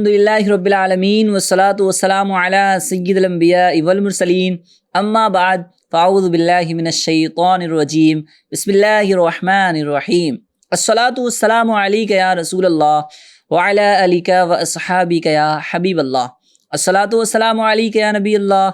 الحمدللہ رب العالمین والصلاة والسلام علی سید الانبیاء والمرسلین اما بعد فاعوذ باللہ من الشیطان الرجیم بسم اللہ الرحمن الرحیم الصلاة والسلام علیک یا رسول اللہ وعلی آلک واصحابک یا حبیب اللہ الصلاة والسلام علیک یا نبی اللہ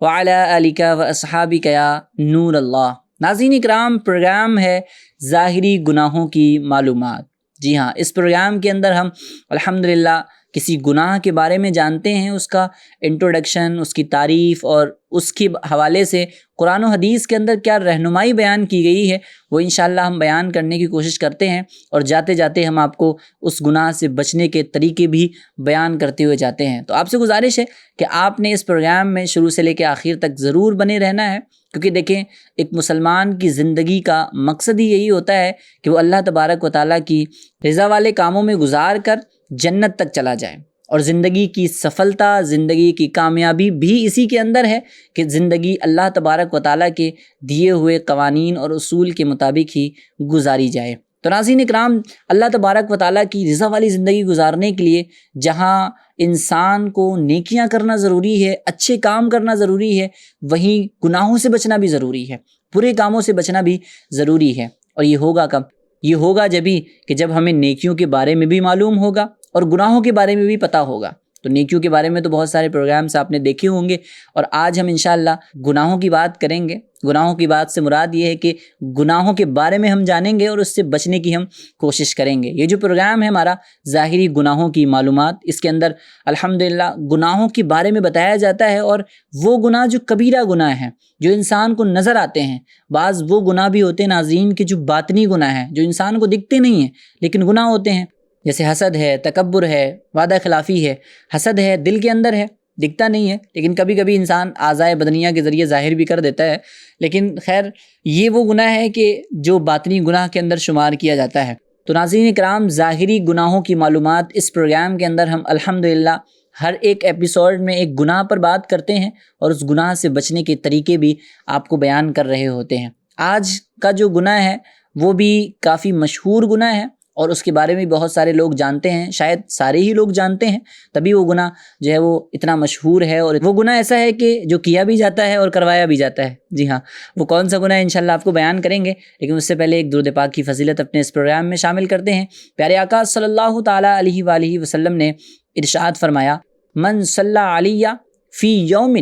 وعلی آلک واصحابک یا نور اللہ۔ ناظرین اکرام، پروگرام ہے ظاہری گناہوں کی معلومات۔ جی ہاں، اس پروگرام کے اندر ہم الحمدللہ کسی گناہ کے بارے میں جانتے ہیں، اس کا انٹروڈکشن، اس کی تعریف اور اس کے حوالے سے قرآن و حدیث کے اندر کیا رہنمائی بیان کی گئی ہے وہ انشاءاللہ ہم بیان کرنے کی کوشش کرتے ہیں، اور جاتے جاتے ہم آپ کو اس گناہ سے بچنے کے طریقے بھی بیان کرتے ہوئے جاتے ہیں۔ تو آپ سے گزارش ہے کہ آپ نے اس پروگرام میں شروع سے لے کے آخر تک ضرور بنے رہنا ہے، کیونکہ دیکھیں ایک مسلمان کی زندگی کا مقصد ہی یہی ہوتا ہے کہ وہ اللہ تبارک و تعالیٰ کی رضا والے کاموں میں گزار کر جنت تک چلا جائے، اور زندگی کی سفلتا، زندگی کی کامیابی بھی اسی کے اندر ہے کہ زندگی اللہ تبارک و تعالیٰ کے دیے ہوئے قوانین اور اصول کے مطابق ہی گزاری جائے۔ تو ناظرین اکرام، اللہ تبارک و تعالیٰ کی رضا والی زندگی گزارنے کے لیے جہاں انسان کو نیکیاں کرنا ضروری ہے، اچھے کام کرنا ضروری ہے، وہیں گناہوں سے بچنا بھی ضروری ہے، برے کاموں سے بچنا بھی ضروری ہے۔ اور یہ ہوگا کب؟ یہ ہوگا جبھی کہ جب ہمیں نیکیوں کے بارے میں بھی معلوم ہوگا اور گناہوں کے بارے میں بھی پتہ ہوگا۔ تو نیکیوں کے بارے میں تو بہت سارے پروگرامز آپ نے دیکھے ہوں گے، اور آج ہم انشاءاللہ گناہوں کی بات کریں گے۔ گناہوں کی بات سے مراد یہ ہے کہ گناہوں کے بارے میں ہم جانیں گے اور اس سے بچنے کی ہم کوشش کریں گے۔ یہ جو پروگرام ہے ہمارا ظاہری گناہوں کی معلومات، اس کے اندر الحمدللہ گناہوں کے بارے میں بتایا جاتا ہے، اور وہ گناہ جو کبیرہ گناہ ہیں، جو انسان کو نظر آتے ہیں۔ بعض وہ گناہ بھی ہوتے ہیں ناظرین کہ جو باطنی گناہ ہیں، جو انسان کو دکھتے نہیں ہیں لیکن گناہ ہوتے ہیں، جیسے حسد ہے، تکبر ہے، وعدہ خلافی ہے۔ حسد ہے، دل کے اندر ہے، دکھتا نہیں ہے، لیکن کبھی کبھی انسان اعضائے بدنیہ کے ذریعے ظاہر بھی کر دیتا ہے، لیکن خیر یہ وہ گناہ ہے کہ جو باطنی گناہ کے اندر شمار کیا جاتا ہے۔ تو ناظرین کرام، ظاہری گناہوں کی معلومات اس پروگرام کے اندر ہم الحمدللہ ہر ایک ایپیسوڈ میں ایک گناہ پر بات کرتے ہیں، اور اس گناہ سے بچنے کے طریقے بھی آپ کو بیان کر رہے ہوتے ہیں۔ آج کا جو گناہ ہے وہ بھی کافی مشہور گناہ ہے، اور اس کے بارے میں بہت سارے لوگ جانتے ہیں، شاید سارے ہی لوگ جانتے ہیں، تبھی وہ گناہ جو ہے وہ اتنا مشہور ہے۔ اور وہ گناہ ایسا ہے کہ جو کیا بھی جاتا ہے اور کروایا بھی جاتا ہے۔ جی ہاں، وہ کون سا گناہ ہے انشاءاللہ آپ کو بیان کریں گے، لیکن اس سے پہلے ایک درود پاک کی فضیلت اپنے اس پروگرام میں شامل کرتے ہیں۔ پیارے آقا صلی اللہ تعالیٰ علیہ وآلہ وسلم نے ارشاد فرمایا، من صلی علیہ فی یوم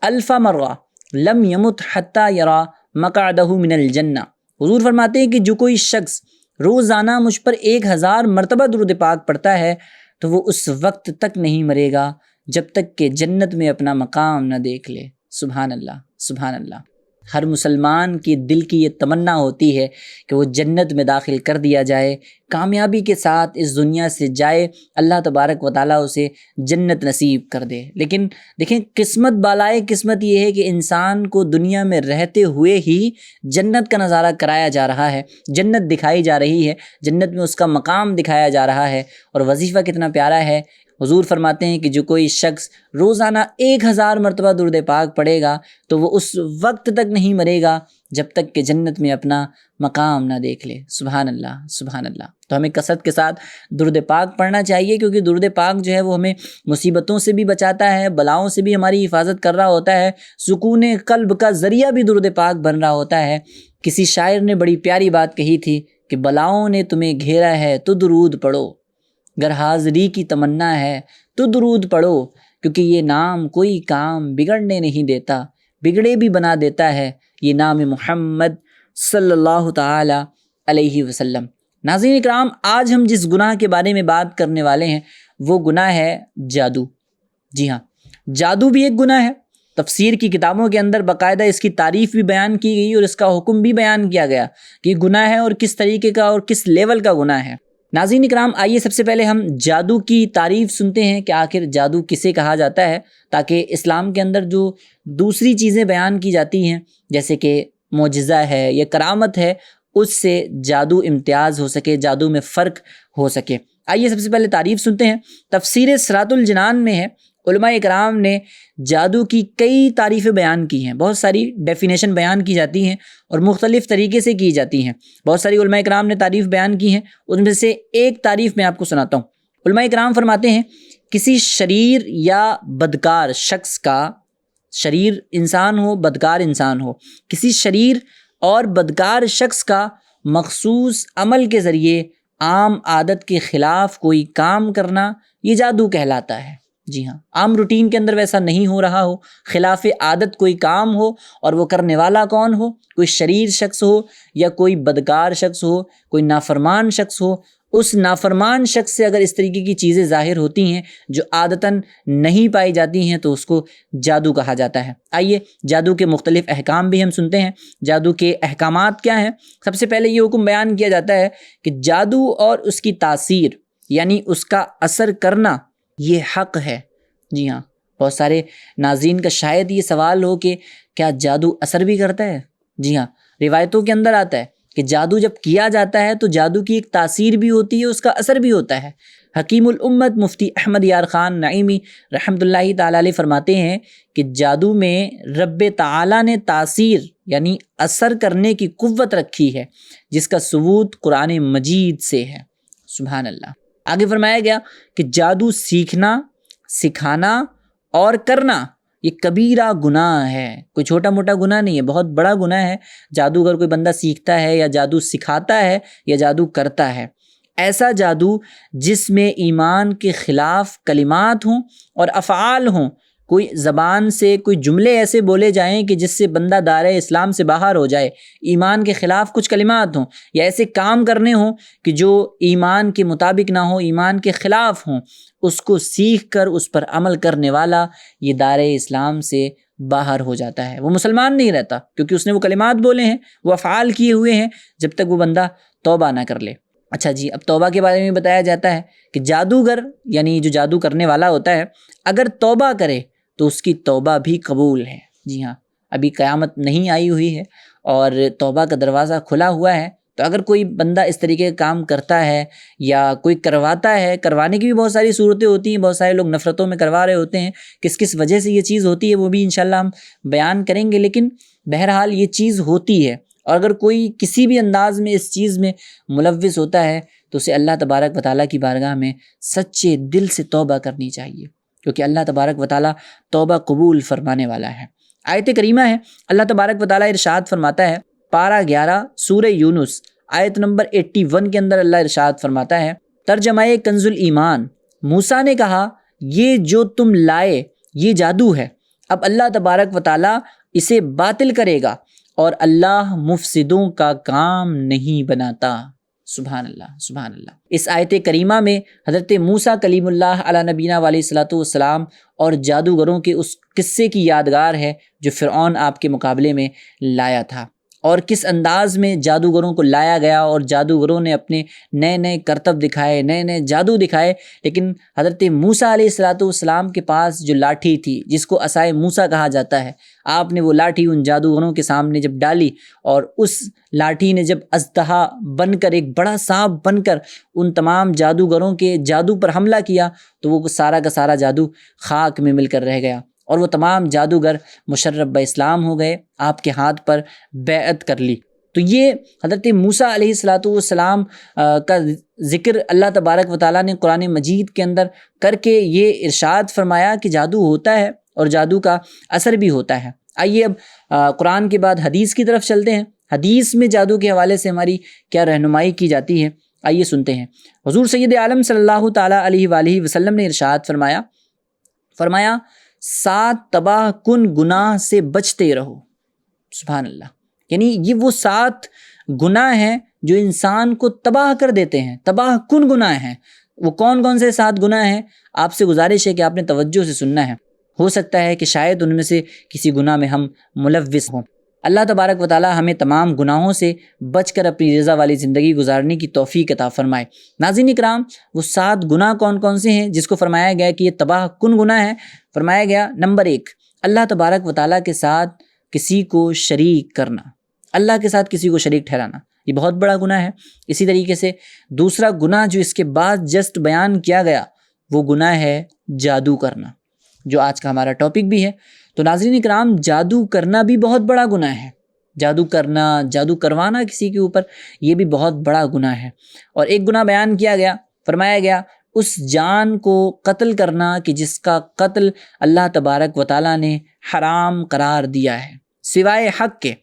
الف مرہ لم یمت حتی یری مقعدہ من الجنہ۔ حضور فرماتے ہیں کہ جو کوئی شخص روزانہ مجھ پر 1000 مرتبہ درود پاک پڑھتا ہے تو وہ اس وقت تک نہیں مرے گا جب تک کہ جنت میں اپنا مقام نہ دیکھ لے۔ سبحان اللہ، سبحان اللہ۔ ہر مسلمان کی دل کی یہ تمنا ہوتی ہے کہ وہ جنت میں داخل کر دیا جائے، کامیابی کے ساتھ اس دنیا سے جائے، اللہ تبارک و تعالیٰ اسے جنت نصیب کر دے۔ لیکن دیکھیں، قسمت بالائے قسمت یہ ہے کہ انسان کو دنیا میں رہتے ہوئے ہی جنت کا نظارہ کرایا جا رہا ہے، جنت دکھائی جا رہی ہے، جنت میں اس کا مقام دکھایا جا رہا ہے۔ اور وظیفہ کتنا پیارا ہے۔ حضور فرماتے ہیں کہ جو کوئی شخص روزانہ 1000 مرتبہ درود پاک پڑھے گا تو وہ اس وقت تک نہیں مرے گا جب تک کہ جنت میں اپنا مقام نہ دیکھ لے۔ سبحان اللہ، سبحان اللہ۔ تو ہمیں کثرت کے ساتھ درود پاک پڑھنا چاہیے، کیونکہ درود پاک جو ہے وہ ہمیں مصیبتوں سے بھی بچاتا ہے، بلاؤں سے بھی ہماری حفاظت کر رہا ہوتا ہے، سکون قلب کا ذریعہ بھی درود پاک بن رہا ہوتا ہے۔ کسی شاعر نے بڑی پیاری بات کہی تھی کہ بلاؤں نے تمہیں گھیرا ہے تو درود پڑھو، گر حاضری کی تمنا ہے تو درود پڑھو، کیونکہ یہ نام کوئی کام بگڑنے نہیں دیتا، بگڑے بھی بنا دیتا ہے یہ نام محمد صلی اللہ تعالی علیہ وسلم۔ ناظرین اکرام، آج ہم جس گناہ کے بارے میں بات کرنے والے ہیں وہ گناہ ہے جادو۔ جی ہاں، جادو بھی ایک گناہ ہے۔ تفسیر کی کتابوں کے اندر باقاعدہ اس کی تعریف بھی بیان کی گئی اور اس کا حکم بھی بیان کیا گیا کہ یہ گناہ ہے اور کس طریقے کا اور کس لیول کا گناہ ہے۔ ناظرین اکرام، آئیے سب سے پہلے ہم جادو کی تعریف سنتے ہیں کہ آخر جادو کسے کہا جاتا ہے، تاکہ اسلام کے اندر جو دوسری چیزیں بیان کی جاتی ہیں جیسے کہ معجزہ ہے یا کرامت ہے، اس سے جادو امتیاز ہو سکے، جادو میں فرق ہو سکے۔ آئیے سب سے پہلے تعریف سنتے ہیں۔ تفسیر صراط الجنان میں ہے، علماء اکرام نے جادو کی کئی تعریفیں بیان کی ہیں، بہت ساری ڈیفینیشن بیان کی جاتی ہیں اور مختلف طریقے سے کی جاتی ہیں۔ بہت ساری علماء اکرام نے تعریف بیان کی ہیں، ان میں سے ایک تعریف میں آپ کو سناتا ہوں۔ علماء اکرام فرماتے ہیں کسی شریر یا بدکار شخص کا، شریر انسان ہو بدکار انسان ہو، کسی شریر اور بدکار شخص کا مخصوص عمل کے ذریعے عام عادت کے خلاف کوئی کام کرنا، یہ جادو کہلاتا ہے۔ جی ہاں، عام روٹین کے اندر ویسا نہیں ہو رہا ہو، خلاف عادت کوئی کام ہو، اور وہ کرنے والا کون ہو؟ کوئی شریر شخص ہو یا کوئی بدکار شخص ہو، کوئی نافرمان شخص ہو۔ اس نافرمان شخص سے اگر اس طریقے کی چیزیں ظاہر ہوتی ہیں جو عادتاً نہیں پائی جاتی ہیں تو اس کو جادو کہا جاتا ہے۔ آئیے جادو کے مختلف احکام بھی ہم سنتے ہیں۔ جادو کے احکامات کیا ہیں؟ سب سے پہلے یہ حکم بیان کیا جاتا ہے کہ جادو اور اس کی تاثیر یعنی اس کا اثر کرنا یہ حق ہے۔ جی ہاں، بہت سارے ناظرین کا شاید یہ سوال ہو کہ کیا جادو اثر بھی کرتا ہے؟ جی ہاں، روایتوں کے اندر آتا ہے کہ جادو جب کیا جاتا ہے تو جادو کی ایک تاثیر بھی ہوتی ہے، اس کا اثر بھی ہوتا ہے۔ حکیم الامت مفتی احمد یار خان نعیمی رحمۃ اللہ تعالی علیہ فرماتے ہیں کہ جادو میں رب تعالی نے تاثیر یعنی اثر کرنے کی قوت رکھی ہے، جس کا ثبوت قرآن مجید سے ہے۔ سبحان اللہ۔ آگے فرمایا گیا کہ جادو سیکھنا، سکھانا اور کرنا یہ کبیرہ گناہ ہے، کوئی چھوٹا موٹا گناہ نہیں ہے، بہت بڑا گناہ ہے۔ جادو اگر کوئی بندہ سیکھتا ہے یا جادو سکھاتا ہے یا جادو کرتا ہے، ایسا جادو جس میں ایمان کے خلاف کلمات ہوں اور افعال ہوں، کوئی زبان سے کوئی جملے ایسے بولے جائیں کہ جس سے بندہ دائرہ اسلام سے باہر ہو جائے، ایمان کے خلاف کچھ کلمات ہوں، یا ایسے کام کرنے ہوں کہ جو ایمان کے مطابق نہ ہو، ایمان کے خلاف ہوں، اس کو سیکھ کر اس پر عمل کرنے والا یہ دائرہ اسلام سے باہر ہو جاتا ہے، وہ مسلمان نہیں رہتا، کیونکہ اس نے وہ کلمات بولے ہیں، وہ افعال کیے ہوئے ہیں، جب تک وہ بندہ توبہ نہ کر لے۔ اچھا جی، اب توبہ کے بارے میں بتایا جاتا ہے کہ جادوگر یعنی جو جادو کرنے والا ہوتا ہے اگر توبہ کرے تو اس کی توبہ بھی قبول ہے۔ جی ہاں، ابھی قیامت نہیں آئی ہوئی ہے اور توبہ کا دروازہ کھلا ہوا ہے، تو اگر کوئی بندہ اس طریقے کا کام کرتا ہے یا کوئی کرواتا ہے، کروانے کی بھی بہت ساری صورتیں ہوتی ہیں، بہت سارے لوگ نفرتوں میں کروا رہے ہوتے ہیں، کس وجہ سے یہ چیز ہوتی ہے وہ بھی انشاءاللہ ہم بیان کریں گے، لیکن بہرحال یہ چیز ہوتی ہے، اور اگر کوئی کسی بھی انداز میں اس چیز میں ملوث ہوتا ہے تو اسے اللہ تبارک و تعالیٰ کی بارگاہ میں سچے دل سے توبہ کرنی چاہیے، کیونکہ اللہ تبارک و تعالیٰ توبہ قبول فرمانے والا ہے۔ آیت کریمہ ہے، اللہ تبارک و تعالیٰ ارشاد فرماتا ہے، پارہ 11 سورہ یونس آیت نمبر 81 کے اندر اللہ ارشاد فرماتا ہے، ترجمہ کنز الایمان، موسیٰ نے کہا یہ جو تم لائے یہ جادو ہے، اب اللہ تبارک و تعالیٰ اسے باطل کرے گا اور اللہ مفسدوں کا کام نہیں بناتا۔ سبحان اللہ، سبحان اللہ۔ اس آیت کریمہ میں حضرت موسیٰ کلیم اللہ علیہ نبینا علیہ الصلوۃ والسلام اور جادوگروں کے اس قصے کی یادگار ہے جو فرعون آپ کے مقابلے میں لایا تھا، اور کس انداز میں جادوگروں کو لایا گیا اور جادوگروں نے اپنے نئے نئے کرتب دکھائے، نئے نئے جادو دکھائے، لیکن حضرت موسیٰ علیہ الصلوۃ والسلام کے پاس جو لاٹھی تھی جس کو عصائے موسیٰ کہا جاتا ہے، آپ نے وہ لاٹھی ان جادوگروں کے سامنے جب ڈالی اور اس لاٹھی نے جب اژدہا بن کر ایک بڑا سانپ بن کر ان تمام جادوگروں کے جادو پر حملہ کیا تو وہ سارا کا سارا جادو خاک میں مل کر رہ گیا، اور وہ تمام جادوگر مشرف باسلام ہو گئے، آپ کے ہاتھ پر بیعت کر لی۔ تو یہ حضرت موسیٰ علیہ الصلوۃ والسلام کا ذکر اللہ تبارک و تعالیٰ نے قرآن مجید کے اندر کر کے یہ ارشاد فرمایا کہ جادو ہوتا ہے اور جادو کا اثر بھی ہوتا ہے۔ آئیے اب قرآن کے بعد حدیث کی طرف چلتے ہیں، حدیث میں جادو کے حوالے سے ہماری کیا رہنمائی کی جاتی ہے، آئیے سنتے ہیں۔ حضور سید عالم صلی اللہ تعالیٰ علیہ وآلہ وسلم نے ارشاد فرمایا 7 تباہ کن گناہ سے بچتے رہو۔ سبحان اللہ، یعنی یہ وہ 7 گناہ ہیں جو انسان کو تباہ کر دیتے ہیں، تباہ کن گناہ ہیں۔ وہ کون کون سے 7 گناہ ہیں؟ آپ سے گزارش ہے کہ آپ نے توجہ سے سننا ہے، ہو سکتا ہے کہ شاید ان میں سے کسی گناہ میں ہم ملوث ہوں۔ اللہ تبارک و تعالیٰ ہمیں تمام گناہوں سے بچ کر اپنی رضا والی زندگی گزارنے کی توفیق عطا فرمائے۔ ناظرین اکرام، وہ 7 گناہ کون کون سے ہیں جس کو فرمایا گیا کہ یہ تباہ کن گناہ ہے؟ فرمایا گیا نمبر 1، اللہ تبارک و تعالیٰ کے ساتھ کسی کو شریک کرنا، اللہ کے ساتھ کسی کو شریک ٹھہرانا، یہ بہت بڑا گناہ ہے۔ اسی طریقے سے دوسرا گناہ جو اس کے بعد جسٹ بیان کیا گیا وہ گناہ ہے جادو کرنا، جو آج کا ہمارا ٹاپک بھی ہے۔ تو ناظرین اکرام، جادو کرنا بھی بہت بڑا گناہ ہے، جادو کرنا، جادو کروانا کسی کے اوپر، یہ بھی بہت بڑا گناہ ہے۔ اور ایک گناہ بیان کیا گیا، فرمایا گیا اس جان کو قتل کرنا کہ جس کا قتل اللہ تبارک و تعالیٰ نے حرام قرار دیا ہے سوائے حق کے۔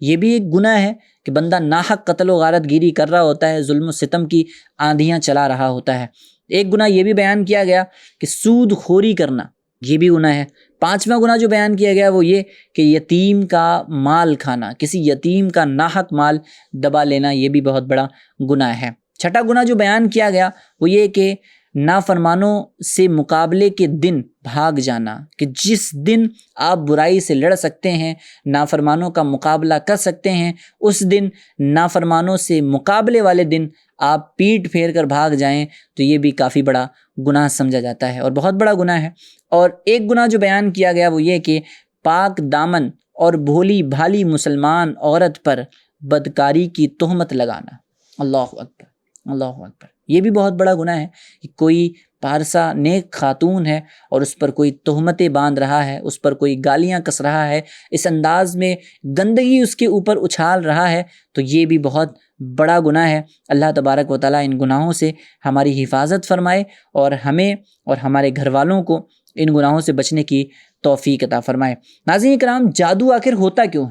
یہ بھی ایک گناہ ہے کہ بندہ ناحق قتل و غارت گیری کر رہا ہوتا ہے، ظلم و ستم کی آندھیاں چلا رہا ہوتا ہے۔ ایک گناہ یہ بھی بیان کیا گیا کہ سود خوری کرنا، یہ بھی گناہ ہے۔ پانچواں گناہ جو بیان کیا گیا وہ یہ کہ یتیم کا مال کھانا، کسی یتیم کا ناحق مال دبا لینا، یہ بھی بہت بڑا گناہ ہے۔ چھٹا گناہ جو بیان کیا گیا وہ یہ کہ نافرمانوں سے مقابلے کے دن بھاگ جانا، کہ جس دن آپ برائی سے لڑ سکتے ہیں، نافرمانوں کا مقابلہ کر سکتے ہیں، اس دن نافرمانوں سے مقابلے والے دن آپ پیٹ پھیر کر بھاگ جائیں تو یہ بھی کافی بڑا گناہ سمجھا جاتا ہے اور بہت بڑا گناہ ہے۔ اور ایک گناہ جو بیان کیا گیا وہ یہ کہ پاک دامن اور بھولی بھالی مسلمان عورت پر بدکاری کی تہمت لگانا۔ اللہ اکبر، اللہ اکبر، یہ بھی بہت بڑا گناہ ہے کہ کوئی پارسا نیک خاتون ہے اور اس پر کوئی تہمتیں باندھ رہا ہے، اس پر کوئی گالیاں کس رہا ہے، اس انداز میں گندگی اس کے اوپر اچھال رہا ہے، تو یہ بھی بہت بڑا گناہ ہے۔ اللہ تبارک و تعالیٰ ان گناہوں سے ہماری حفاظت فرمائے اور ہمیں اور ہمارے گھر والوں کو ان گناہوں سے بچنے کی توفیق عطا فرمائے۔ ناظرین کرام، جادو آخر ہوتا کیوں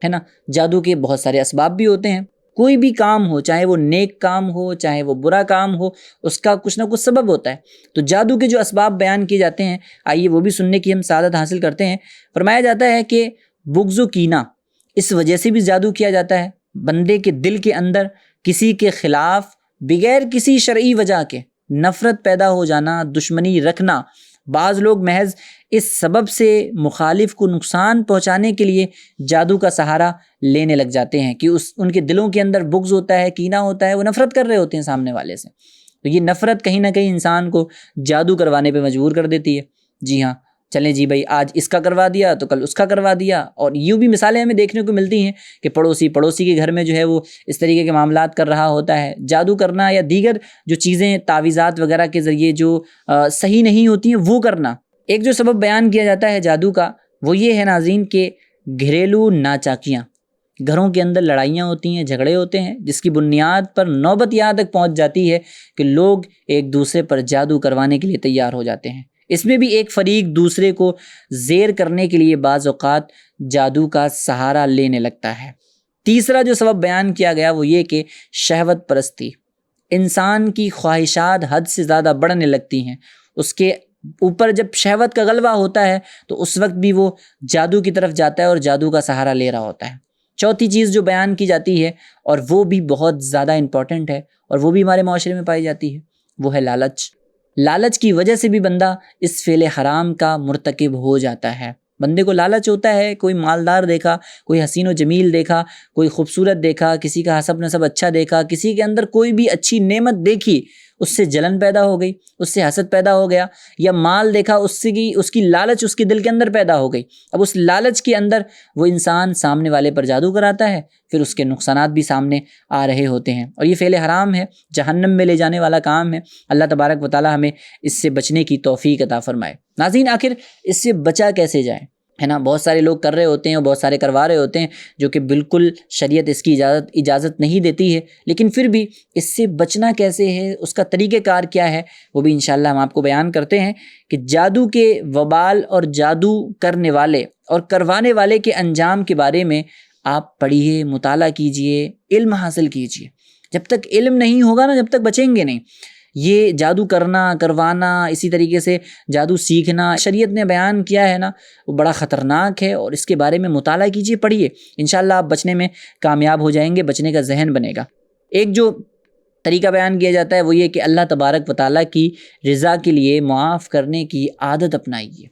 ہے نا؟ جادو کے بہت سارے اسباب بھی ہوتے ہیں۔ کوئی بھی کام ہو، چاہے وہ نیک کام ہو چاہے وہ برا کام ہو، اس کا کچھ نہ کچھ سبب ہوتا ہے۔ تو جادو کے جو اسباب بیان کیے جاتے ہیں، آئیے وہ بھی سننے کی ہم سعادت حاصل کرتے ہیں۔ فرمایا جاتا ہے کہ بغض و کینہ، اس وجہ سے بھی جادو کیا جاتا ہے۔ بندے کے دل کے اندر کسی کے خلاف بغیر کسی شرعی وجہ کے نفرت پیدا ہو جانا، دشمنی رکھنا۔ بعض لوگ محض اس سبب سے مخالف کو نقصان پہنچانے کے لیے جادو کا سہارا لینے لگ جاتے ہیں کہ ان کے دلوں کے اندر بغض ہوتا ہے، کینہ ہوتا ہے، وہ نفرت کر رہے ہوتے ہیں سامنے والے سے۔ تو یہ نفرت کہیں نہ کہیں انسان کو جادو کروانے پہ مجبور کر دیتی ہے۔ جی ہاں، چلیں جی بھائی، آج اس کا کروا دیا تو کل اس کا کروا دیا۔ اور یوں بھی مثالیں ہمیں دیکھنے کو ملتی ہیں کہ پڑوسی کے گھر میں جو ہے وہ اس طریقے کے معاملات کر رہا ہوتا ہے۔ جادو کرنا یا دیگر جو چیزیں تعویذات وغیرہ کے ذریعے جو صحیح نہیں ہوتی ہیں وہ کرنا۔ ایک جو سبب بیان کیا جاتا ہے جادو کا وہ یہ ہے ناظرین کہ گھریلو ناچاکیاں، گھروں کے اندر لڑائیاں ہوتی ہیں، جھگڑے ہوتے ہیں، جس کی بنیاد پر نوبت یہاں تک پہنچ جاتی ہے کہ لوگ ایک دوسرے پر جادو کروانے کے لیے تیار ہو جاتے ہیں۔ اس میں بھی ایک فریق دوسرے کو زیر کرنے کے لیے بعض اوقات جادو کا سہارا لینے لگتا ہے۔ تیسرا جو سبب بیان کیا گیا وہ یہ کہ شہوت پرستی، انسان کی خواہشات حد سے زیادہ بڑھنے لگتی ہیں، اس کے اوپر جب شہوت کا غلبہ ہوتا ہے تو اس وقت بھی وہ جادو کی طرف جاتا ہے اور جادو کا سہارا لے رہا ہوتا ہے۔ چوتھی چیز جو بیان کی جاتی ہے اور وہ بھی بہت زیادہ امپورٹنٹ ہے اور وہ بھی ہمارے معاشرے میں پائی جاتی ہے، وہ ہے لالچ۔ لالچ کی وجہ سے بھی بندہ اس فعل حرام کا مرتکب ہو جاتا ہے۔ بندے کو لالچ ہوتا ہے، کوئی مالدار دیکھا، کوئی حسین و جمیل دیکھا، کوئی خوبصورت دیکھا، کسی کا حسب نسب اچھا دیکھا، کسی کے اندر کوئی بھی اچھی نعمت دیکھی، اس سے جلن پیدا ہو گئی، اس سے حسد پیدا ہو گیا، یا مال دیکھا، اس کی لالچ اس کے دل کے اندر پیدا ہو گئی۔ اب اس لالچ کے اندر وہ انسان سامنے والے پر جادو کراتا ہے، پھر اس کے نقصانات بھی سامنے آ رہے ہوتے ہیں اور یہ فعل حرام ہے، جہنم میں لے جانے والا کام ہے۔ اللہ تبارک و تعالی ہمیں اس سے بچنے کی توفیق عطا فرمائے۔ ناظرین، آخر اس سے بچا کیسے جائے، ہے نا؟ بہت سارے لوگ کر رہے ہوتے ہیں اور بہت سارے کروا رہے ہوتے ہیں، جو کہ بالکل شریعت اس کی اجازت نہیں دیتی ہے، لیکن پھر بھی اس سے بچنا کیسے ہے، اس کا طریقہ کار کیا ہے، وہ بھی انشاءاللہ ہم آپ کو بیان کرتے ہیں کہ جادو کے وبال اور جادو کرنے والے اور کروانے والے کے انجام کے بارے میں آپ پڑھیے، مطالعہ کیجئے، علم حاصل کیجئے۔ جب تک علم نہیں ہوگا نا، جب تک بچیں گے نہیں۔ یہ جادو کرنا، کروانا، اسی طریقے سے جادو سیکھنا شریعت نے بیان کیا ہے نا، وہ بڑا خطرناک ہے اور اس کے بارے میں مطالعہ کیجئے، پڑھیے، انشاءاللہ آپ بچنے میں کامیاب ہو جائیں گے، بچنے کا ذہن بنے گا۔ ایک جو طریقہ بیان کیا جاتا ہے وہ یہ کہ اللہ تبارک و تعالیٰ کی رضا کے لیے معاف کرنے کی عادت اپنائیے،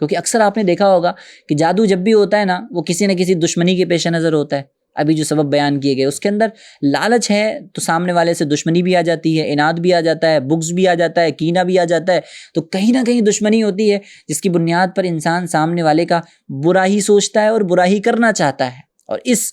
کیونکہ اکثر آپ نے دیکھا ہوگا کہ جادو جب بھی ہوتا ہے نا، وہ کسی نہ کسی دشمنی کے پیش نظر ہوتا ہے۔ ابھی جو سبب بیان کیے گئے اس کے اندر لالچ ہے تو سامنے والے سے دشمنی بھی آ جاتی ہے، اناد بھی آ جاتا ہے، بغض بھی آ جاتا ہے، کینہ بھی آ جاتا ہے، تو کہیں نہ کہیں دشمنی ہوتی ہے جس کی بنیاد پر انسان سامنے والے کا برا ہی سوچتا ہے اور برا ہی کرنا چاہتا ہے، اور اس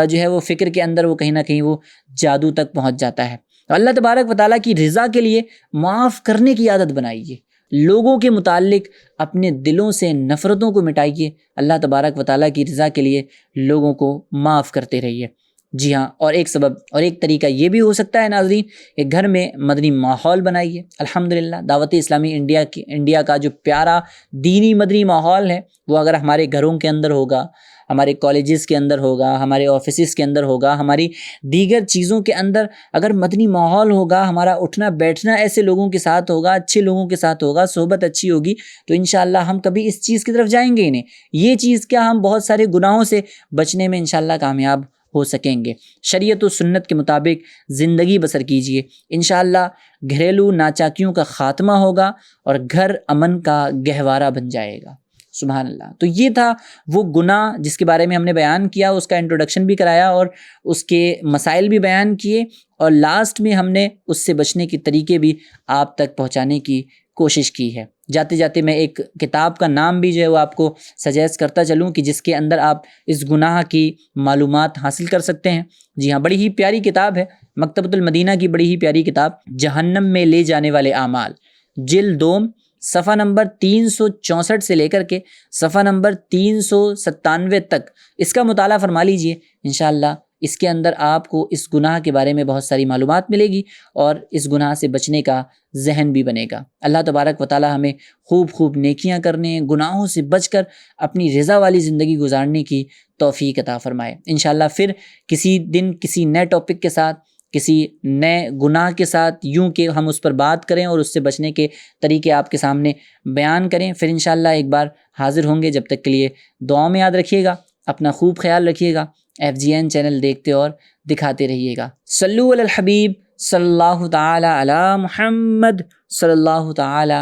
جو ہے وہ فکر کے اندر وہ کہیں نہ کہیں وہ جادو تک پہنچ جاتا ہے۔ تو اللہ تبارک و تعالیٰ کی رضا کے لیے معاف کرنے کی عادت بنائیے، لوگوں کے متعلق اپنے دلوں سے نفرتوں کو مٹائیے، اللہ تبارک و تعالیٰ کی رضا کے لیے لوگوں کو معاف کرتے رہیے۔ جی ہاں، اور ایک سبب اور ایک طریقہ یہ بھی ہو سکتا ہے ناظرین کہ گھر میں مدنی ماحول بنائیے۔ الحمدللہ دعوت اسلامی انڈیا کا جو پیارا دینی مدنی ماحول ہے وہ اگر ہمارے گھروں کے اندر ہوگا، ہمارے کالجز کے اندر ہوگا، ہمارے آفیسز کے اندر ہوگا، ہماری دیگر چیزوں کے اندر اگر مدنی ماحول ہوگا، ہمارا اٹھنا بیٹھنا ایسے لوگوں کے ساتھ ہوگا، اچھے لوگوں کے ساتھ ہوگا، صحبت اچھی ہوگی، تو انشاءاللہ ہم کبھی اس چیز کی طرف جائیں گے ہی نہیں۔ یہ چیز کیا، ہم بہت سارے گناہوں سے بچنے میں انشاءاللہ کامیاب ہو سکیں گے۔ شریعت و سنت کے مطابق زندگی بسر کیجئے، انشاءاللہ گھریلو ناچاکیوں کا خاتمہ ہوگا اور گھر امن کا گہوارہ بن جائے گا۔ سبحان اللہ۔ تو یہ تھا وہ گناہ جس کے بارے میں ہم نے بیان کیا، اس کا انٹروڈکشن بھی کرایا اور اس کے مسائل بھی بیان کیے، اور لاسٹ میں ہم نے اس سے بچنے کے طریقے بھی آپ تک پہنچانے کی کوشش کی ہے۔ جاتے جاتے میں ایک کتاب کا نام بھی جو ہے وہ آپ کو سجیسٹ کرتا چلوں کہ جس کے اندر آپ اس گناہ کی معلومات حاصل کر سکتے ہیں۔ جی ہاں، بڑی ہی پیاری کتاب ہے، مکتبۃ المدینہ کی بڑی ہی پیاری کتاب، جہنم میں لے جانے والے اعمال، جلد دوم، صفحہ نمبر 364 سے لے کر کے صفحہ نمبر 397 تک اس کا مطالعہ فرما لیجئے۔ انشاءاللہ اس کے اندر آپ کو اس گناہ کے بارے میں بہت ساری معلومات ملے گی اور اس گناہ سے بچنے کا ذہن بھی بنے گا۔ اللہ تبارک و تعالی ہمیں خوب نیکیاں کرنے، گناہوں سے بچ کر اپنی رضا والی زندگی گزارنے کی توفیق عطا فرمائے۔ انشاءاللہ پھر کسی دن کسی نئے ٹاپک کے ساتھ، کسی نئے گناہ کے ساتھ، یوں کہ ہم اس پر بات کریں اور اس سے بچنے کے طریقے آپ کے سامنے بیان کریں، پھر انشاءاللہ ایک بار حاضر ہوں گے۔ جب تک کے لیے دعاؤں میں یاد رکھیے گا، اپنا خوب خیال رکھیے گا، FGN چینل دیکھتے اور دکھاتے رہیے گا۔ صلو علی الحبیب صلی اللہ تعالی علی محمد صلی اللہ تعالی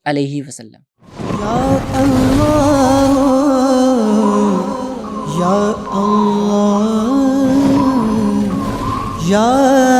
علیہ وسلم۔ یا اللہ یا اللہ یا